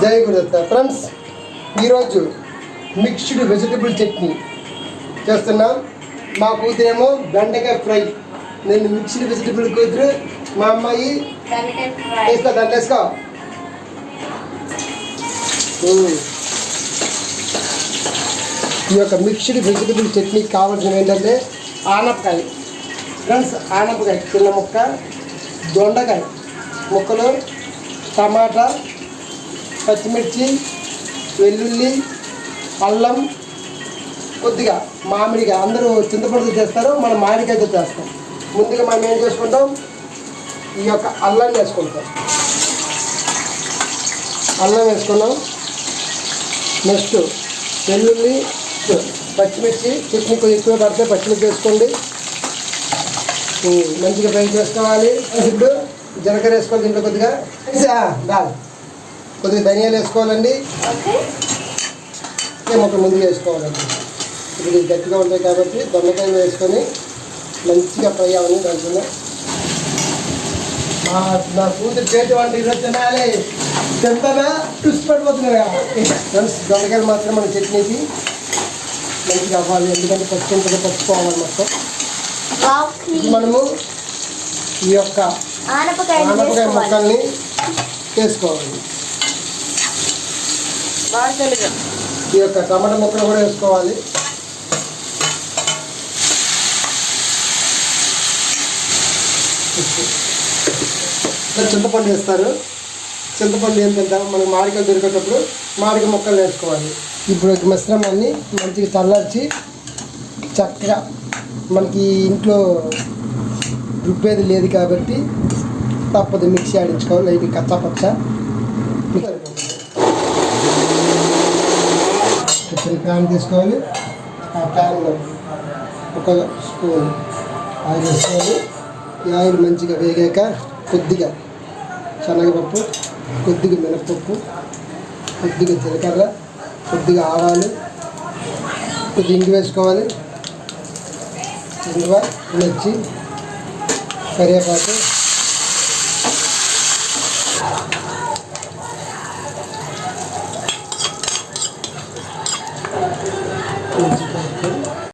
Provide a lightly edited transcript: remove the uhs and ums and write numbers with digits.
జై గురుదత్త. ఫ్రెండ్స్, ఈరోజు mixed vegetable chutney చేస్తున్నాం. మా కూతురేమో బెండకాయ ఫ్రై. నేను మిక్స్డ్ వెజిటబుల్ కూతురు, మా అమ్మాయి వేసుకో దాంట్లో వేసుకో. ఈ యొక్క మిక్స్డ్ వెజిటబుల్ చట్నీకి కావాల్సినవి ఏంటంటే ఆనపకాయ. ఫ్రెండ్స్, ఆనపకాయ చిన్న ముక్క, దొండకాయ ముక్కలు, టమాటా, పచ్చిమిర్చి, వెల్లుల్లి, అల్లం, కొద్దిగా మామిడికాయ. అందరూ చింతపండుతో చేస్తారు, మనం మామిడికాయతో చేస్తాం. ముందుగా మనం ఏం చేసుకుంటాం, ఈ యొక్క అల్లం వేసుకుంటాం. అల్లం వేసుకున్నాం. నెక్స్ట్ వెల్లుల్లి, పచ్చిమిర్చి. చట్నీ కొంచెం ఎక్కువ పడితే పచ్చిమిర్చి వేసుకోండి. మంచిగా ఫ్రై చేసుకోవాలి. ఇప్పుడు జీలకర్ర వేసుకోవాలి. దీంట్లో కొద్దిగా కొద్దిగా ధనియాలు వేసుకోవాలండి. ఒక ముందుగా వేసుకోవాలండి. ఇది గట్టిగా ఉంటాయి కాబట్టి దొండకాయ వేసుకొని మంచిగా ఫ్రై అవ్వాలి. దాంట్లో నా కూతురు చేతి వంట ఈరోజు తినాలి. తింటానా ట్విస్ట్ పడిపోతున్నాయా ఫ్రెండ్స్. దొండకాయలు మాత్రం మన చట్నీకి మంచిగా అవ్వాలి, ఎందుకంటే పచ్చి ఉంటుంది, పచ్చిపోవాలి మొత్తం. మనము ఈ యొక్క ఆనపకాయ ముక్కల్ని వేసుకోవాలి. ఈ యొక్క టమాటా ముక్కలు కూడా వేసుకోవాలి. చింతపండు వేస్తారు. చింతపండు ఏంటంటే మనకి మామిడికాయలు దొరికేటప్పుడు మామిడికాయ ముక్కలు వేసుకోవాలి. ఇప్పుడు ఒక మిశ్రమాన్ని మంచిగా చల్లార్చి చక్కగా, మనకి ఇంట్లో రుబ్బేది లేదు కాబట్టి తప్పదు, మిక్సీ ఆడించుకోవాలి. లైట్ కచ్చాపచ్చ ప్యాన్ తీసుకోవాలి. ఆ ప్యాన్లో ఒక స్పూన్ ఆయిల్ వేసుకోవాలి. ఈ ఆయిల్ మంచిగా వేగాక కొద్దిగా శనగపప్పు, కొద్దిగా మినపప్పు, కొద్దిగా జీలకర్ర, కొద్దిగా ఆవాలు, కొద్దిగా ఇంగు వేసుకోవాలి. ఇంగువ, మిర్చి, కరివేపాకు,